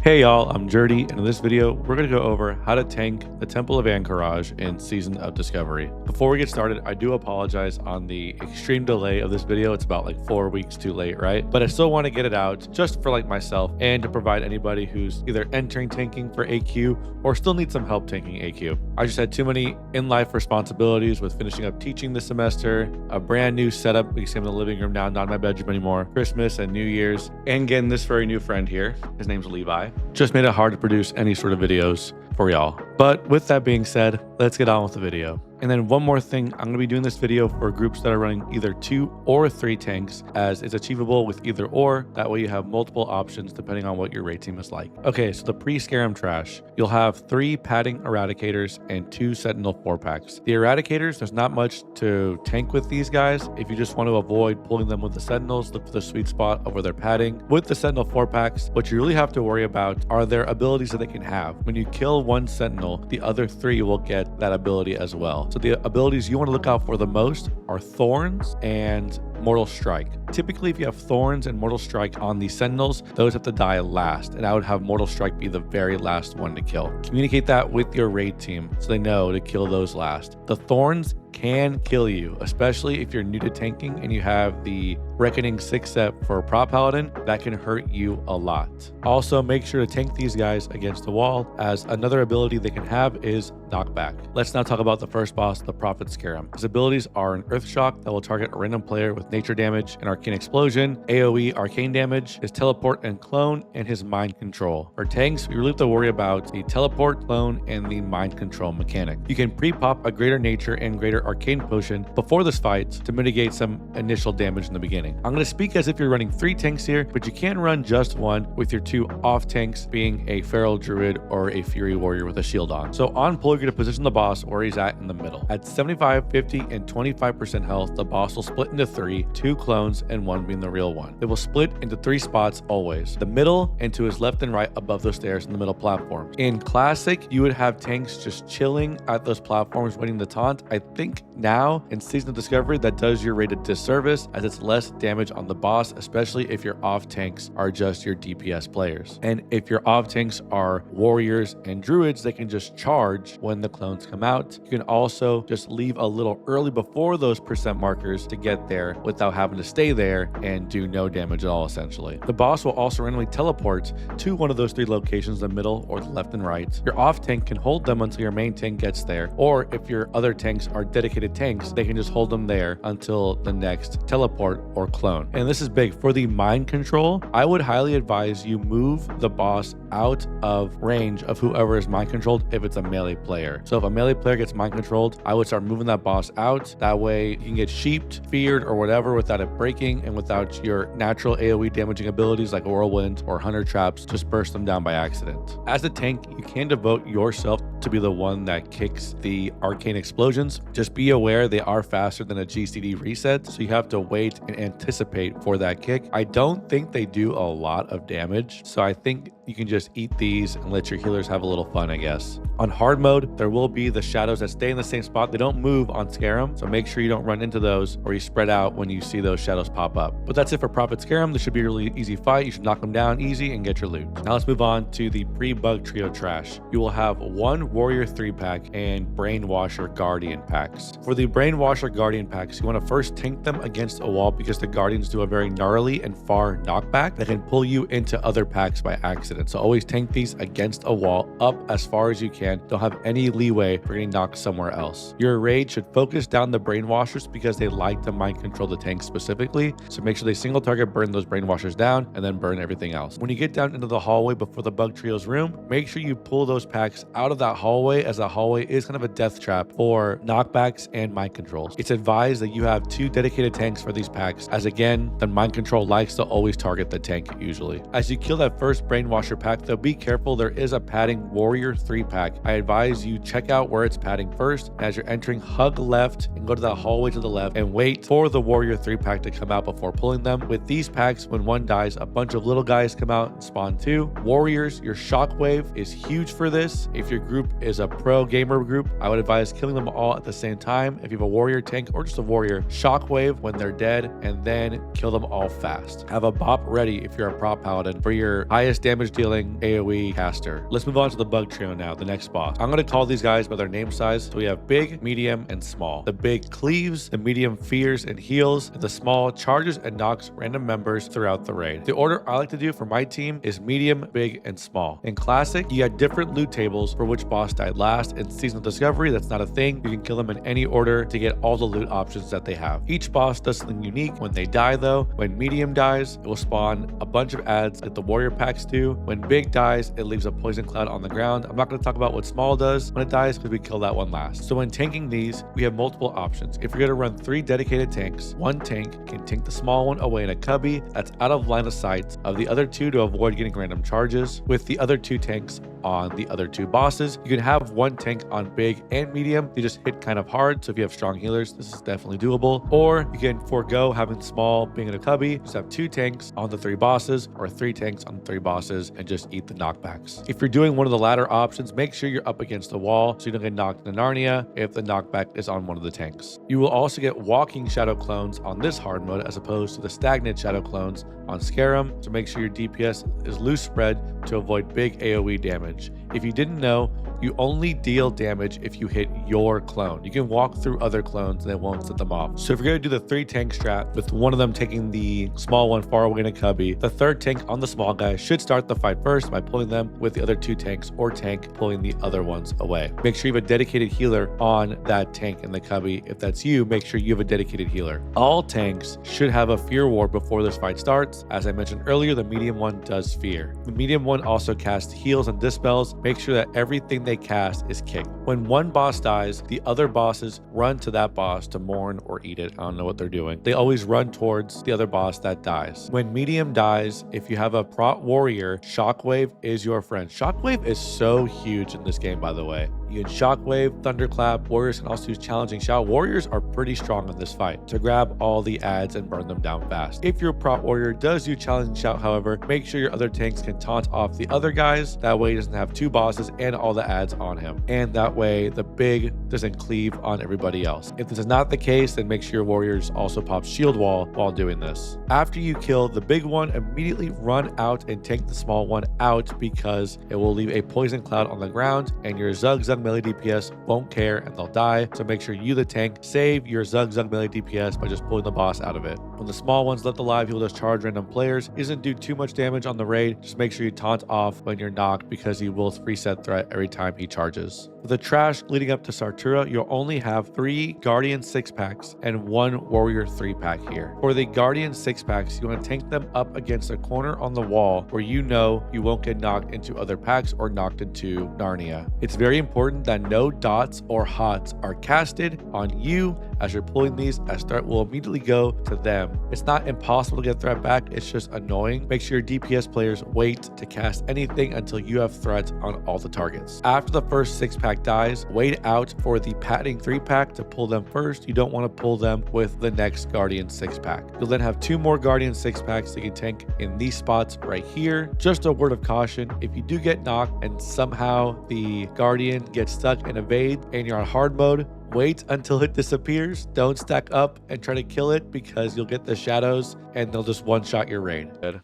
Hey y'all, I'm Jerdy, and in this video, we're going to go over how to tank the Temple of Ahn'qiraj in Season of Discovery. Before we get started, I do apologize on the extreme delay of this video. It's about like 4 weeks too late, right? But I still want to get it out just for like myself and to provide anybody who's either entering tanking for AQ or still needs some help tanking AQ. I just had too many in-life responsibilities with finishing up teaching this semester, a brand new setup, we see in the living room now, not in my bedroom anymore, Christmas and New Year's, and getting this very new friend here. His name's Levi. Just made it hard to produce any sort of videos for y'all. But with that being said, let's get on with the video. And then one more thing, I'm going to be doing this video for groups that are running either 2 or 3 tanks, as it's achievable with either or. That way you have multiple options depending on what your raid team is like. Okay, so the pre-Skerem Trash, you'll have 3 padding eradicators and 2 sentinel 4-packs. The eradicators, there's not much to tank with these guys. If you just want to avoid pulling them with the sentinels, look for the sweet spot over their padding. With the sentinel 4-packs, what you really have to worry about are their abilities that they can have. When you kill one sentinel, the other 3 will get that ability as well. So the abilities you want to look out for the most are Thorns and Mortal Strike. Typically, if you have Thorns and Mortal Strike on the Sentinels, those have to die last, and I would have Mortal Strike be the very last one to kill. Communicate that with your raid team so they know to kill those last. The Thorns can kill you, especially if you're new to tanking and you have the Reckoning 6 set for Prop Paladin. That can hurt you a lot. Also, make sure to tank these guys against the wall, as another ability they can have is Knockback. Let's now talk about the first boss, the Prophet Skeram. His abilities are an Earth Shock that will target a random player with nature damage, an Arcane Explosion, AoE arcane damage, his teleport and clone, and his mind control. For tanks, we really have to worry about the teleport, clone, and the mind control mechanic. You can pre-pop a greater nature and greater arcane potion before this fight to mitigate some initial damage in the beginning. I'm going to speak as if you're running 3 tanks here, but you can run just one with your 2 off tanks being a Feral Druid or a Fury Warrior with a shield on. So on pull, you're going to position the boss where he's at in the middle. At 75, 50, and 25% health, the boss will split into 3, 2 clones, and 1 being the real one. It will split into 3 spots always. The middle and to his left and right above those stairs in the middle platforms. In Classic, you would have tanks just chilling at those platforms waiting to taunt. I think now in Season of Discovery, that does your raid a disservice, as it's less damage on the boss, especially if your off tanks are just your DPS players. And if your off tanks are warriors and druids, they can just charge when the clones come out. You can also just leave a little early before those percent markers to get there without having to stay there and do no damage at all, essentially. The boss will also randomly teleport to one of those 3 locations, the middle or the left and right. Your off tank can hold them until your main tank gets there, or if your other tanks are dedicated tanks, they can just hold them there until the next teleport or clone. And this is big. For the mind control, I would highly advise you move the boss out of range of whoever is mind controlled if it's a melee player. So if a melee player gets mind controlled, I would start moving that boss out. That way you can get sheeped, feared, or whatever without it breaking and without your natural AoE damaging abilities like Whirlwind or Hunter Traps just burst them down by accident. As a tank, you can devote yourself to be the one that kicks the arcane explosions. Just be aware they are faster than a GCD reset, so you have to wait and anticipate for that kick. I don't think they do a lot of damage, so I think you can just eat these and let your healers have a little fun, I guess. On hard mode, there will be the shadows that stay in the same spot. They don't move on Skeram, so make sure you don't run into those or you spread out when you see those shadows pop up. But that's it for Prophet Skeram. This should be a really easy fight. You should knock them down easy and get your loot. Now let's move on to the pre-bug trio trash. You will have 1 Warrior 3-pack and Brainwasher Guardian packs. For the Brainwasher Guardian packs, you want to first tank them against a wall because the Guardians do a very gnarly and far knockback that can pull you into other packs by accident. So always tank these against a wall up as far as you can. Don't have any leeway for getting knocked somewhere else. Your raid should focus down the Brainwashers because they like to mind control the tank specifically. So make sure they single target burn those Brainwashers down and then burn everything else. When you get down into the hallway before the bug trio's room, make sure you pull those packs out of that hallway, as that hallway is kind of a death trap for knockbacks and mind controls. It's advised that you have 2 dedicated tanks for these packs, as again, the mind control likes to always target the tank usually. As you kill that first Brainwasher pack, though, be careful. There is a padding Warrior 3-pack. I advise you check out where it's padding first. As you're entering, hug left and go to that hallway to the left and wait for the Warrior 3-pack to come out before pulling them. With these packs, when one dies, a bunch of little guys come out and spawn 2. Warriors, your shockwave is huge for this. If your group is a pro gamer group, I would advise killing them all at the same time. If you have a Warrior tank or just a Warrior, shockwave when they're dead and then kill them all fast. Have a bop ready if you're a prop paladin for your highest damage dealing AoE caster. Let's move on to the bug trio now, the next boss. I'm going to call these guys by their name size. So we have big, medium, and small. The big cleaves, the medium fears and heals, and the small charges and knocks random members throughout the raid. The order I like to do for my team is medium, big, and small. In classic, you had different loot tables for which boss died last. In Season of Discovery, that's not a thing. You can kill them in any order to get all the loot options that they have. Each boss does something unique. When they die though, when medium dies, it will spawn a bunch of ads like the warrior packs do. When big dies, it leaves a poison cloud on the ground. I'm not going to talk about what small does when it dies because we kill that one last. So when tanking these, we have multiple options. If you're going to run 3 dedicated tanks, one tank can tank the small one away in a cubby that's out of line of sight of the other 2 to avoid getting random charges. With the other 2 tanks on the other 2 bosses, you can have one tank on big and medium. They just hit kind of hard, so if you have strong healers, this is definitely doable. Or you can forego having small being in a cubby, just have 2 tanks on the 3 bosses or 3 tanks on the 3 bosses and just eat the knockbacks. If you're doing one of the latter options, make sure you're up against the wall so you don't get knocked into Narnia if the knockback is on one of the tanks. You will also get walking shadow clones on this hard mode as opposed to the stagnant shadow clones on Skeram, so make sure your DPS is loose spread to avoid big AoE damage. If you didn't know, you only deal damage if you hit your clone. You can walk through other clones and it won't set them off. So if you're going to do the 3 tank strat with one of them taking the small one far away in a cubby, the 3rd tank on the small guy should start the fight first by pulling them with the other 2 tanks or tank pulling the other ones away. Make sure you have a dedicated healer on that tank in the cubby. If that's you, make sure you have a dedicated healer. All tanks should have a fear ward before this fight starts. As I mentioned earlier, the medium one does fear. The medium one also casts heals and dispels. Make sure that everything they cast is kicked. When one boss dies, the other bosses run to that boss to mourn or eat it. I don't know what they're doing. They always run towards the other boss that dies. When medium dies, if you have a prot warrior, Shockwave is your friend. Shockwave is so huge in this game, by the way. You can Shockwave, Thunderclap, warriors can also use Challenging Shout. Warriors are pretty strong in this fight to grab all the ads and burn them down fast. If your prot warrior does use Challenging Shout, however, make sure your other tanks can taunt off the other guys. That way he doesn't have 2 bosses and all the ads on him. And that way the big doesn't cleave on everybody else. If this is not the case, then make sure your warriors also pop shield wall while doing this. After you kill the big one, immediately run out and tank the small one out because it will leave a poison cloud on the ground and your Zug melee DPS won't care and they'll die. So make sure you, the tank, save your Zug melee DPS by just pulling the boss out of it. When the small one's left alive, he'll just charge random players. He doesn't do too much damage on the raid. Just make sure you taunt off when you're knocked because he will reset threat every time he charges. For the trash leading up to Sartura, you'll only have 3 Guardian 6-packs and 1 Warrior 3-pack here. For the Guardian 6-packs, you want to tank them up against a corner on the wall where you know you won't get knocked into other packs or knocked into Narnia. It's very important that no dots or hots are casted on you as you're pulling these, as threat will immediately go to them. It's not impossible to get threat back, it's just annoying. Make sure your DPS players wait to cast anything until you have threat on all the targets. After the first 6-pack dies, wait out for the padding 3-pack to pull them first. You don't want to pull them with the next Guardian 6-pack. You'll then have 2 more Guardian 6-packs that you can tank in these spots right here. Just a word of caution, if you do get knocked and somehow the Guardian gets stuck and evade and you're on hard mode, wait until it disappears. Don't stack up and try to kill it because you'll get the shadows and they'll just one-shot your raid. Good.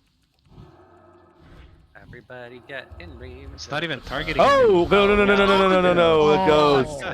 Everybody get in range. It's not even targeting. Oh, no, it goes.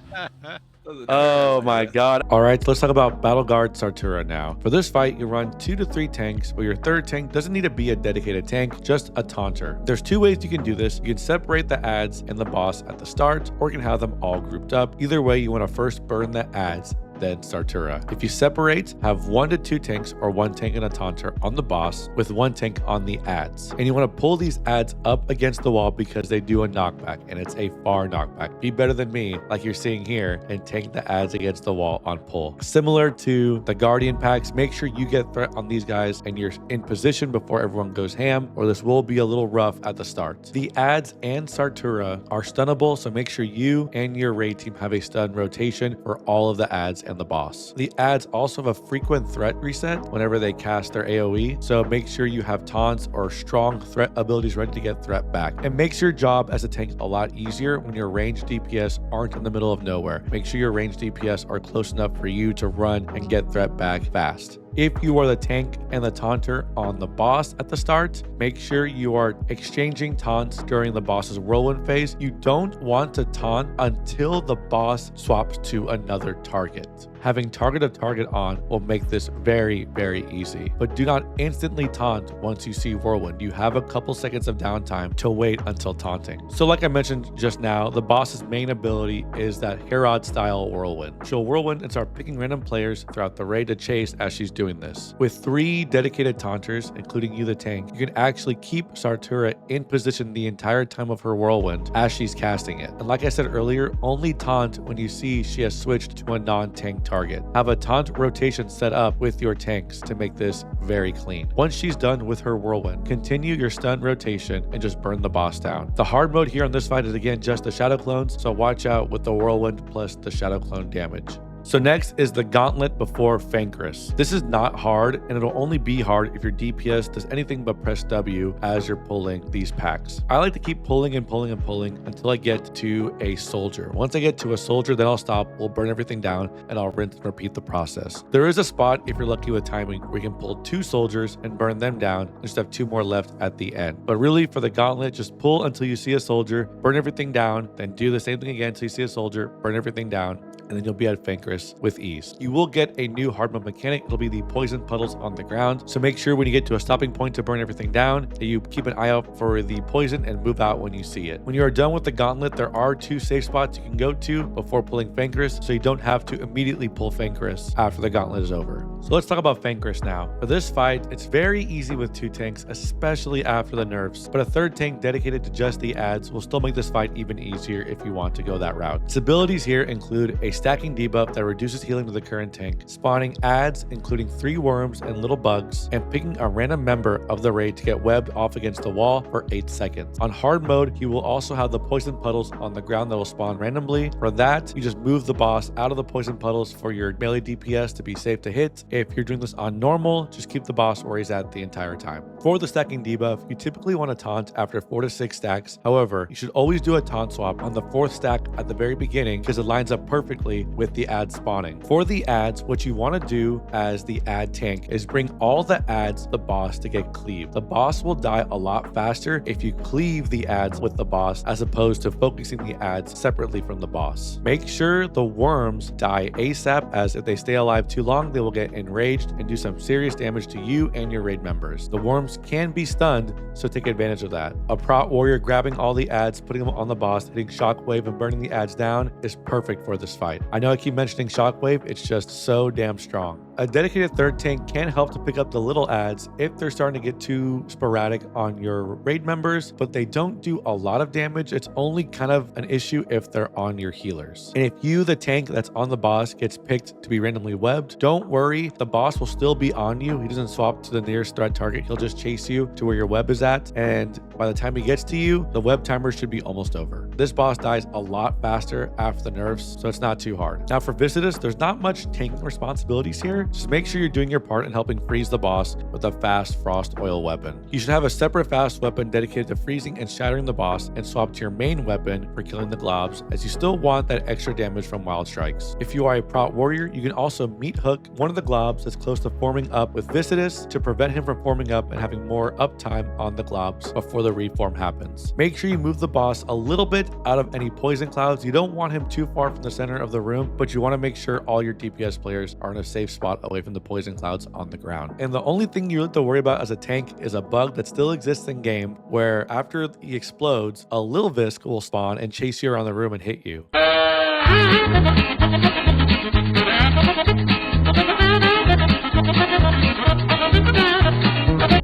Oh my god. All right, so let's talk about Battleguard Sartura now. For this fight, you run 2 to 3 tanks, but your 3rd tank doesn't need to be a dedicated tank, just a taunter. There's 2 ways you can do this. You can separate the ads and the boss at the start, or you can have them all grouped up. Either way, you want to first burn the ads, then Sartura. If you separate, have 1 to 2 tanks or 1 tank and a taunter on the boss with 1 tank on the ads. And you want to pull these ads up against the wall because they do a knockback and it's a far knockback. Be better than me, like you're seeing here, and tank the ads against the wall on pull. Similar to the Guardian packs, make sure you get threat on these guys and you're in position before everyone goes ham, or this will be a little rough at the start. The ads and Sartura are stunnable, so make sure you and your raid team have a stun rotation for all of the ads and the boss. The ads also have a frequent threat reset whenever they cast their AoE, so make sure you have taunts or strong threat abilities ready to get threat back. It makes your job as a tank a lot easier when your ranged DPS aren't in the middle of nowhere. Make sure your ranged DPS are close enough for you to run and get threat back fast. If you are the tank and the taunter on the boss at the start, make sure you are exchanging taunts during the boss's whirlwind phase. You don't want to taunt until the boss swaps to another target. Having target of target on will make this very, very easy, but do not instantly taunt once you see whirlwind. You have a couple seconds of downtime to wait until taunting. So like I mentioned just now, the boss's main ability is that Herod style whirlwind. She'll whirlwind and start picking random players throughout the raid to chase as she's doing this. With 3 dedicated taunters, including you the tank, you can actually keep Sartura in position the entire time of her whirlwind as she's casting it. And like I said earlier, only taunt when you see she has switched to a non-tank target. Have a taunt rotation set up with your tanks to make this very clean. Once she's done with her whirlwind, continue your stun rotation and just burn the boss down. The hard mode here on this fight is again just the shadow clones, so watch out with the whirlwind plus the shadow clone damage. So next is the gauntlet before Fankriss. This is not hard, and it'll only be hard if your DPS does anything but press W as you're pulling these packs. I like to keep pulling and pulling and pulling until I get to a soldier. Once I get to a soldier, then I'll stop, we'll burn everything down, and I'll rinse and repeat the process. There is a spot, if you're lucky with timing, where you can pull 2 soldiers and burn them down, and just have 2 more left at the end. But really, for the gauntlet, just pull until you see a soldier, burn everything down, then do the same thing again until you see a soldier, burn everything down, and then you'll be at Fankriss with ease. You will get a new hard mode mechanic. It'll be the poison puddles on the ground. So make sure when you get to a stopping point to burn everything down, that you keep an eye out for the poison and move out when you see it. When you are done with the gauntlet, there are 2 safe spots you can go to before pulling Fankriss, so you don't have to immediately pull Fankriss after the gauntlet is over. So let's talk about Fankriss now. For this fight, it's very easy with 2 tanks, especially after the nerfs, but a 3rd tank dedicated to just the adds will still make this fight even easier if you want to go that route. Its abilities here include a stacking debuff that reduces healing to the current tank, spawning adds including 3 worms and little bugs, and picking a random member of the raid to get webbed off against the wall for 8 seconds. On hard mode, he will also have the poison puddles on the ground that will spawn randomly. For that, you just move the boss out of the poison puddles for your melee DPS to be safe to hit. If you're doing this on normal, just keep the boss where he's at the entire time. For the stacking debuff, you typically want to taunt after 4 to 6 stacks. However, you should always do a taunt swap on the 4th stack at the very beginning because it lines up perfectly with the ad spawning. For the ads, what you want to do as the ad tank is bring all the ads to the boss to get cleaved. The boss will die a lot faster if you cleave the ads with the boss as opposed to focusing the ads separately from the boss. Make sure the worms die ASAP, as if they stay alive too long, they will get enraged and do some serious damage to you and your raid members. The worms can be stunned, so take advantage of that. A prot warrior grabbing all the ads, putting them on the boss, hitting shockwave and burning the ads down is perfect for this fight. I know I keep mentioning shockwave, it's just so damn strong. A dedicated 3rd tank can help to pick up the little ads if they're starting to get too sporadic on your raid members, but they don't do a lot of damage. It's only kind of an issue if they're on your healers. And if you, the tank that's on the boss, gets picked to be randomly webbed, don't worry, the boss will still be on you. He doesn't swap to the nearest threat target. He'll just chase you to where your web is at, and by the time he gets to you, the web timer should be almost over. This boss dies a lot faster after the nerfs, so it's not too hard. Now for Viscidus, there's not much tanking responsibilities here. Just make sure you're doing your part in helping freeze the boss with a fast frost oil weapon. You should have a separate fast weapon dedicated to freezing and shattering the boss, and swap to your main weapon for killing the globs, as you still want that extra damage from wild strikes. If you are a prot warrior, you can also meat hook one of the globs that's close to forming up with Viscidus to prevent him from forming up and having more uptime on the globs before the reform happens. Make sure you move the boss a little bit out of any poison clouds. You don't want him too far from the center of the room, but you want to make sure all your DPS players are in a safe spot away from the poison clouds on the ground. And the only thing you have to worry about as a tank is a bug that still exists in game, where after he explodes, a little Visk will spawn and chase you around the room and hit you.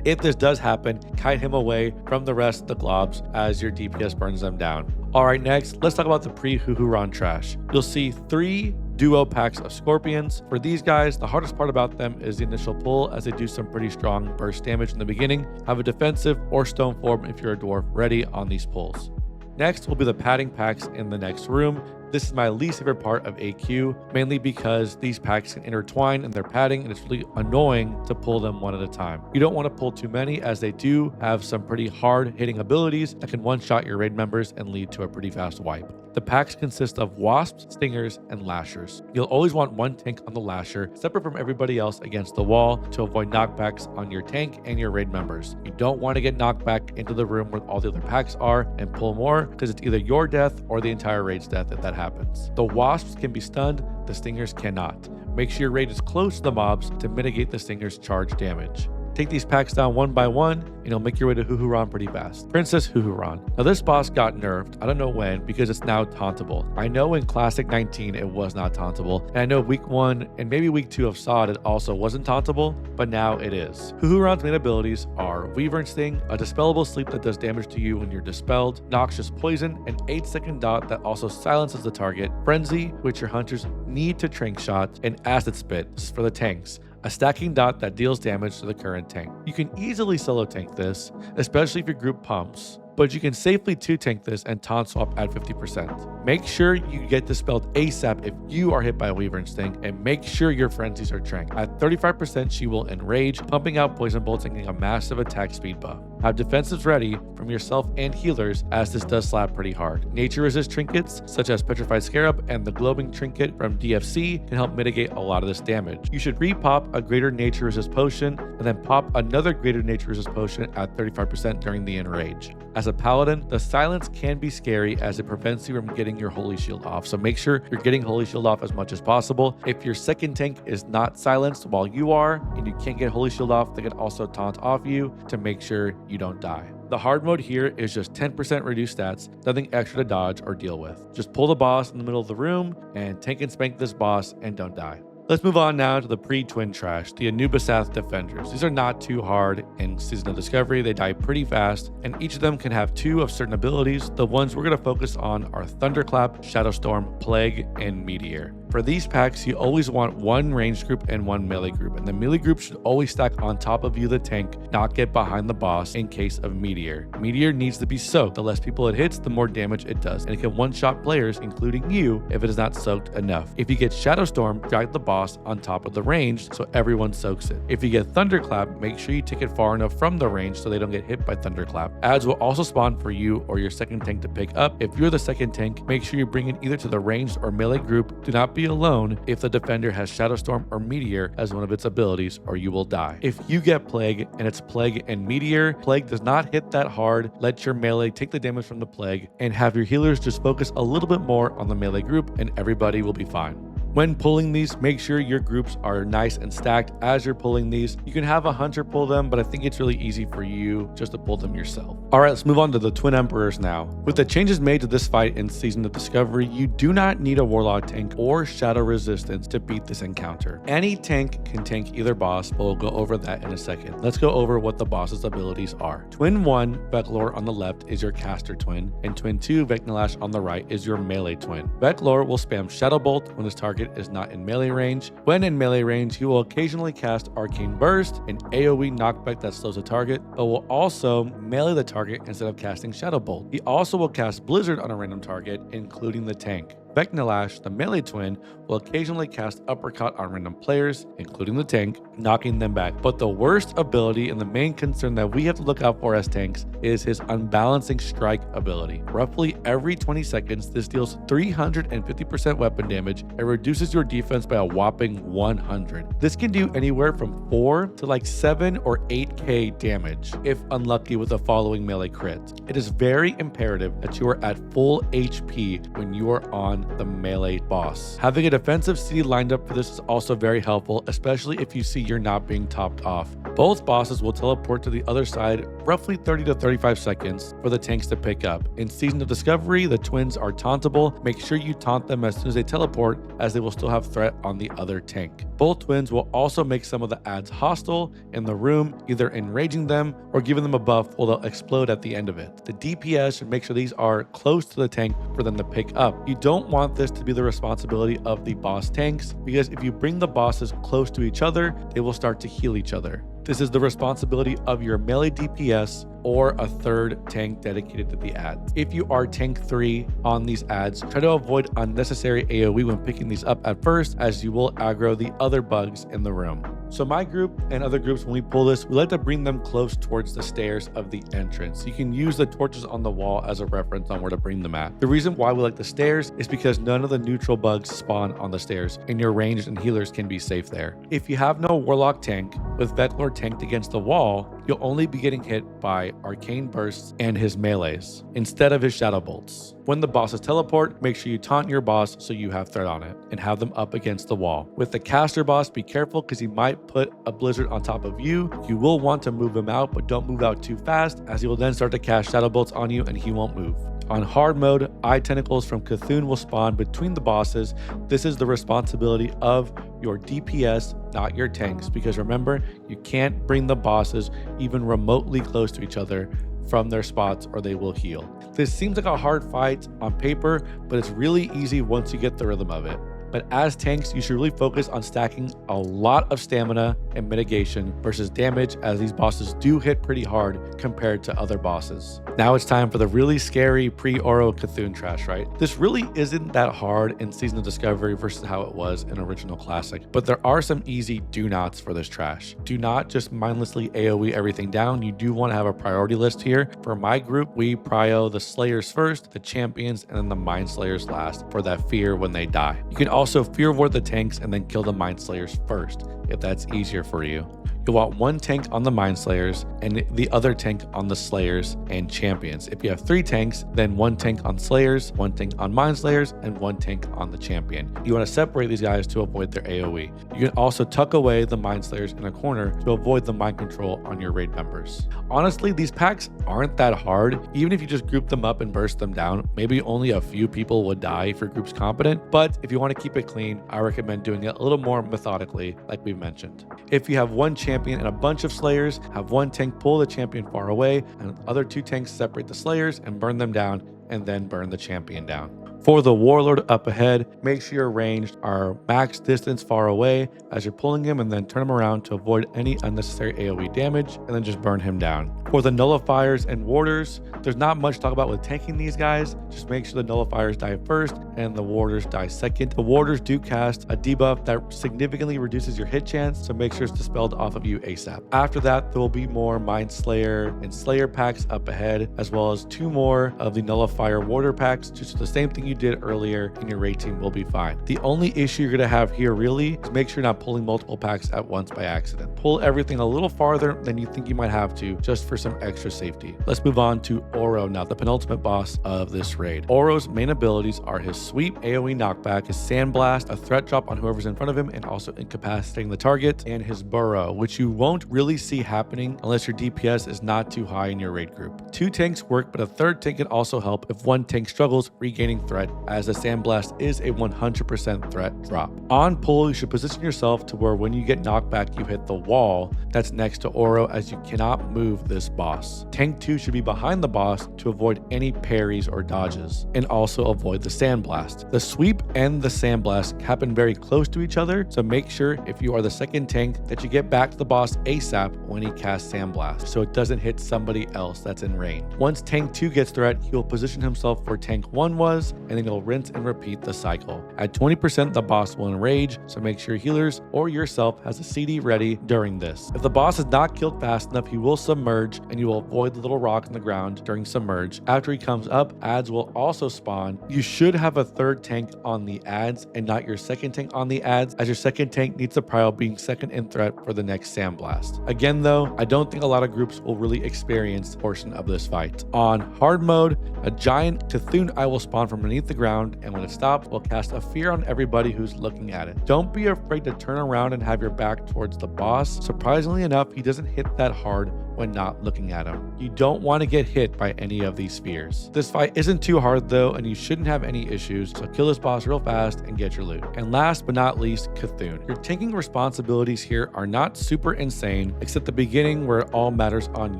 If this does happen, kite him away from the rest of the globs as your DPS burns them down. Alright, next, let's talk about the pre-Huhuran Trash. You'll see 3 duo packs of scorpions. For these guys, the hardest part about them is the initial pull, as they do some pretty strong burst damage in the beginning. Have a defensive or stone form if you're a dwarf ready on these pulls. Next will be the padding packs in the next room. This is my least favorite part of AQ, mainly because these packs can intertwine in their padding and it's really annoying to pull them one at a time. You don't want to pull too many, as they do have some pretty hard hitting abilities that can one-shot your raid members and lead to a pretty fast wipe. The packs consist of wasps, stingers, and lashers. You You'll always want one tank on the lasher, separate from everybody else against the wall to avoid knockbacks on your tank and your raid members. You don't want to get knocked back into the room where all the other packs are and pull more, because it's either your death or the entire raid's death if that happens. The wasps can be stunned, the stingers cannot. Make sure your raid is close to the mobs to mitigate the stinger's charge damage. Take these packs down one by one, and you'll make your way to Huhuran pretty fast. Princess Huhuran. Now this boss got nerfed, I don't know when, because it's now tauntable. I know in Classic 19 it was not tauntable, and I know week 1 and maybe week 2 of SOD it also wasn't tauntable, but now it is. Huhuran's main abilities are Wyvern Sting, a dispellable sleep that does damage to you when you're dispelled, Noxious Poison, an 8-second dot that also silences the target, Frenzy, which your hunters need to trank shot, and Acid Spit for the tanks, a stacking dot that deals damage to the current tank. You can easily solo tank this, especially if your group pumps, but you can safely 2-tank this and taunt swap at 50%. Make sure you get dispelled ASAP if you are hit by a Wyvern Sting, and make sure your frenzies are tranked. At 35%, she will enrage, pumping out poison bolts and getting a massive attack speed buff. Have defensives ready from yourself and healers, as this does slap pretty hard. Nature resist trinkets such as Petrified Scarab and the Glowing Trinket from DFC can help mitigate a lot of this damage. You should re-pop a greater nature resist potion and then pop another greater nature resist potion at 35% during the enrage. As a paladin, the silence can be scary as it prevents you from getting your holy shield off, so make sure you're getting holy shield off as much as possible. If your second tank is not silenced while you are and you can't get holy shield off, they can also taunt off you to make sure you don't die. The hard mode here is just 10% reduced stats, nothing extra to dodge or deal with. Just pull the boss in the middle of the room and tank and spank this boss and don't die. Let's move on now to the pre-Twin Trash, the Anubisath Defenders. These are not too hard in Season of Discovery. They die pretty fast, and each of them can have 2 of certain abilities. The ones we're going to focus on are Thunderclap, Shadowstorm, Plague, and Meteor. For these packs, you always want one ranged group and one melee group, and the melee group should always stack on top of you, the tank, not get behind the boss in case of Meteor. Meteor needs to be soaked. The less people it hits, the more damage it does, and it can one-shot players, including you, if it is not soaked enough. If you get Shadowstorm, drag the boss on top of the range so everyone soaks it. If you get Thunderclap, make sure you take it far enough from the range so they don't get hit by Thunderclap. Ads will also spawn for you or your second tank to pick up. If you're the second tank, make sure you bring it either to the ranged or melee group. Do not be alone if the defender has Shadowstorm or Meteor as one of its abilities, or you will die. If you get Plague and it's Plague and Meteor, Plague does not hit that hard. Let your melee take the damage from the Plague and have your healers just focus a little bit more on the melee group and everybody will be fine. When pulling these, make sure your groups are nice and stacked as you're pulling these. You can have a hunter pull them, but I think it's really easy for you just to pull them yourself. All right, let's move on to the Twin Emperors now. With the changes made to this fight in Season of Discovery, you do not need a Warlock Tank or Shadow Resistance to beat this encounter. Any tank can tank either boss, but we'll go over that in a second. Let's go over what the boss's abilities are. Twin 1, Vek'lor on the left is your caster twin, and Twin 2, Vek'nilash on the right is your melee twin. Vek'lor will spam Shadow Bolt when his target is not in melee range. When in melee range, he will occasionally cast Arcane Burst, an AoE knockback that slows the target, but will also melee the target instead of casting Shadow Bolt. He also will cast Blizzard on a random target, including the tank. Vek'nilash, the melee twin, will occasionally cast Uppercut on random players, including the tank, knocking them back. But the worst ability and the main concern that we have to look out for as tanks is his Unbalancing Strike ability. Roughly every 20 seconds, this deals 350% weapon damage and reduces your defense by a whopping 100. This can do anywhere from 4 to like 7 or 8k damage if unlucky with the following melee crit. It is very imperative that you are at full HP when you are on the melee boss. Having a defensive CD lined up for this is also very helpful, especially if you see you're not being topped off. Both bosses will teleport to the other side roughly 30 to 35 seconds for the tanks to pick up. In Season of Discovery, the twins are tauntable. Make sure you taunt them as soon as they teleport, as they will still have threat on the other tank. Both twins will also make some of the ads hostile in the room, either enraging them or giving them a buff while they'll explode at the end of it. The DPS should make sure these are close to the tank for them to pick up. You don't want this to be the responsibility of the boss tanks, because if you bring the bosses close to each other, they will start to heal each other. This is the responsibility of your melee DPS or a third tank dedicated to the ads. If you are tank 3 on these ads, try to avoid unnecessary AoE when picking these up at first, as you will aggro the other bugs in the room. So my group and other groups, when we pull this, we like to bring them close towards the stairs of the entrance. You can use the torches on the wall as a reference on where to bring them at. The reason why we like the stairs is because none of the neutral bugs spawn on the stairs, and your ranged and healers can be safe there. If you have no Warlock Tank, with Vek'lor tanked against the wall, you'll only be getting hit by arcane bursts and his melees instead of his shadow bolts. When the bosses teleport, make sure you taunt your boss so you have threat on it and have them up against the wall. With the caster boss, be careful because he might put a blizzard on top of you. You will want to move him out, but don't move out too fast, as he will then start to cast shadow bolts on you and he won't move. On hard mode, eye tentacles from Cthulhu will spawn between the bosses. This is the responsibility of your DPS, not your tanks, because remember, you can't bring the bosses even remotely close to each other from their spots or they will heal. This seems like a hard fight on paper, but it's really easy once you get the rhythm of it. But as tanks, you should really focus on stacking a lot of stamina and mitigation versus damage, as these bosses do hit pretty hard compared to other bosses. Now it's time for the really scary pre-Ouro Huhuran Trash, right? This really isn't that hard in Season of Discovery versus how it was in Original Classic, but there are some easy do-nots for this trash. Do not just mindlessly AoE everything down. You do want to have a priority list here. For my group, we prio the Slayers first, the Champions, and then the Mind Slayers last for that fear when they die. You can also fear ward the tanks and then kill the Mind Slayers first, if that's easier for you. You'll want one tank on the Mind Slayers and the other tank on the Slayers and Champions. If you have 3 tanks, then one tank on Slayers, one tank on Mind Slayers, and one tank on the Champion. You want to separate these guys to avoid their AoE. You can also tuck away the Mind Slayers in a corner to avoid the mind control on your raid members. Honestly, these packs aren't that hard. Even if you just group them up and burst them down, maybe only a few people would die if your group's competent. But if you want to keep it clean, I recommend doing it a little more methodically, like we've mentioned. If you have one champion and a bunch of Slayers, have one tank pull the champion far away, and other 2 tanks separate the Slayers and burn them down, and then burn the champion down. For the Warlord up ahead, make sure your ranged are max distance far away as you're pulling him, and then turn him around to avoid any unnecessary AoE damage, and then just burn him down. For the Nullifiers and Warders, there's not much to talk about with tanking these guys. Just make sure the Nullifiers die first and the Warders die second. The Warders do cast a debuff that significantly reduces your hit chance, so make sure it's dispelled off of you ASAP. After that, there will be more Mind Slayer and Slayer packs up ahead, as well as 2 more of the Nullifier Warder packs. Just the same thing you did earlier, and your raid team will be fine. The only issue you're going to have here really is make sure you're not pulling multiple packs at once by accident. Pull everything a little farther than you think you might have to, just for some extra safety. Let's move on to Ouro now, the penultimate boss of this raid. Ouro's main abilities are his sweep, AoE knockback, his sandblast, a threat drop on whoever's in front of him and also incapacitating the target, and his burrow, which you won't really see happening unless your DPS is not too high in your raid group. 2 tanks work, but a 3rd tank can also help if one tank struggles regaining threat, as the sandblast is a 100% threat drop. On pull, you should position yourself to where when you get knockback, you hit the wall that's next to Ouro, as you cannot move this boss. Tank 2 should be behind the boss to avoid any parries or dodges, and also avoid the sandblast. The sweep and the sandblast happen very close to each other, so make sure if you are the 2nd tank that you get back to the boss ASAP when he casts sandblast, so it doesn't hit somebody else that's in range. Once tank 2 gets threat, he will position himself where tank 1 was, and then he'll rinse and repeat the cycle. At 20%, the boss will enrage, so make sure healers or yourself has a CD ready during this. If the boss is not killed fast enough, he will submerge, and you will avoid the little rock in the ground during submerge. After he comes up, ads will also spawn. You should have a 3rd tank on the ads and not your 2nd tank on the ads, as your 2nd tank needs the prio being 2nd in threat for the next sandblast. Again though, I don't think a lot of groups will really experience the portion of this fight. On hard mode, a giant Cthulhu eye will spawn from beneath the ground, and when it stops, will cast a fear on everybody who's looking at it. Don't be afraid to turn around and have your back towards the boss. Surprisingly enough, he doesn't hit that hard when not looking at him. You don't want to get hit by any of these spheres. This fight isn't too hard though, and you shouldn't have any issues, so kill this boss real fast and get your loot. And last but not least, Cthulhu. Your tanking responsibilities here are not super insane, except the beginning where it all matters on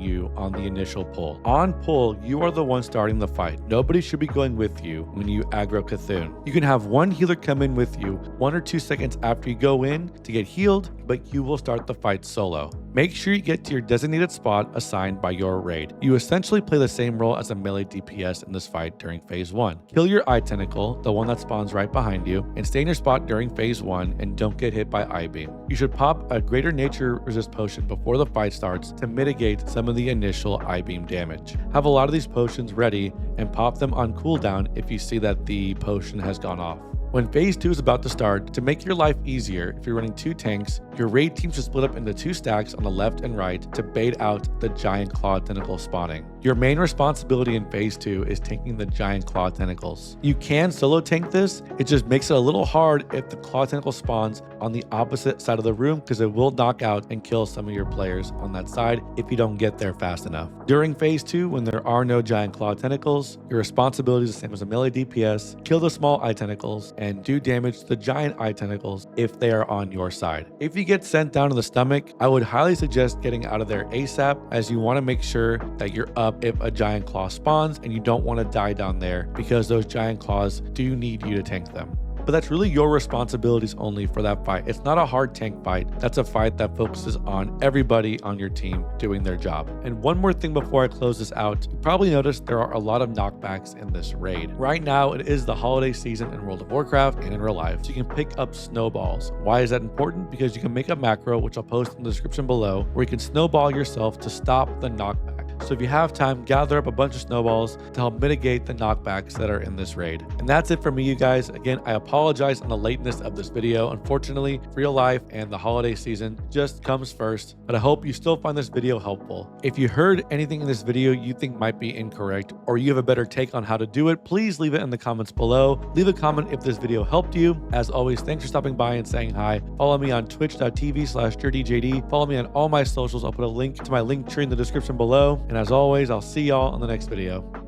you on the initial pull. On pull, you are the one starting the fight. Nobody should be going with you when you aggro Cthulhu. You can have one healer come in with you 1 or 2 seconds after you go in to get healed, but you will start the fight solo. Make sure you get to your designated spot assigned by your raid. You essentially play the same role as a melee DPS in this fight during phase 1. Kill your eye tentacle, the one that spawns right behind you, and stay in your spot during phase 1 and don't get hit by eye beam. You should pop a greater nature resist potion before the fight starts to mitigate some of the initial eye beam damage. Have a lot of these potions ready and pop them on cooldown if you see that the potion has gone off. When phase 2 is about to start, to make your life easier, if you're running 2 tanks, your raid team should split up into 2 stacks on the left and right to bait out the giant claw tentacle spawning. Your main responsibility in phase 2 is tanking the giant claw tentacles. You can solo tank this, it just makes it a little hard if the claw tentacle spawns on the opposite side of the room because it will knock out and kill some of your players on that side if you don't get there fast enough. During phase 2, when there are no giant claw tentacles, your responsibility is the same as a melee DPS, kill the small eye tentacles, and do damage to the giant eye tentacles if they are on your side. If you get sent down to the stomach, I would highly suggest getting out of there ASAP, as you want to make sure that you're up if a giant claw spawns and you don't want to die down there because those giant claws do need you to tank them. But that's really your responsibilities only for that fight. It's not a hard tank fight. That's a fight that focuses on everybody on your team doing their job. And one more thing before I close this out, you probably noticed there are a lot of knockbacks in this raid. Right now, it is the holiday season in World of Warcraft and in real life, so you can pick up snowballs. Why is that important? Because you can make a macro, which I'll post in the description below, where you can snowball yourself to stop the knockback. So if you have time, gather up a bunch of snowballs to help mitigate the knockbacks that are in this raid. And that's it for me, you guys. Again, I apologize on the lateness of this video. Unfortunately, real life and the holiday season just comes first, but I hope you still find this video helpful. If you heard anything in this video you think might be incorrect, or you have a better take on how to do it, please leave it in the comments below. Leave a comment if this video helped you. As always, thanks for stopping by and saying hi. Follow me on twitch.tv/dirtyjd. Follow me on all my socials. I'll put a link to my link tree in the description below. And as always, I'll see y'all on the next video.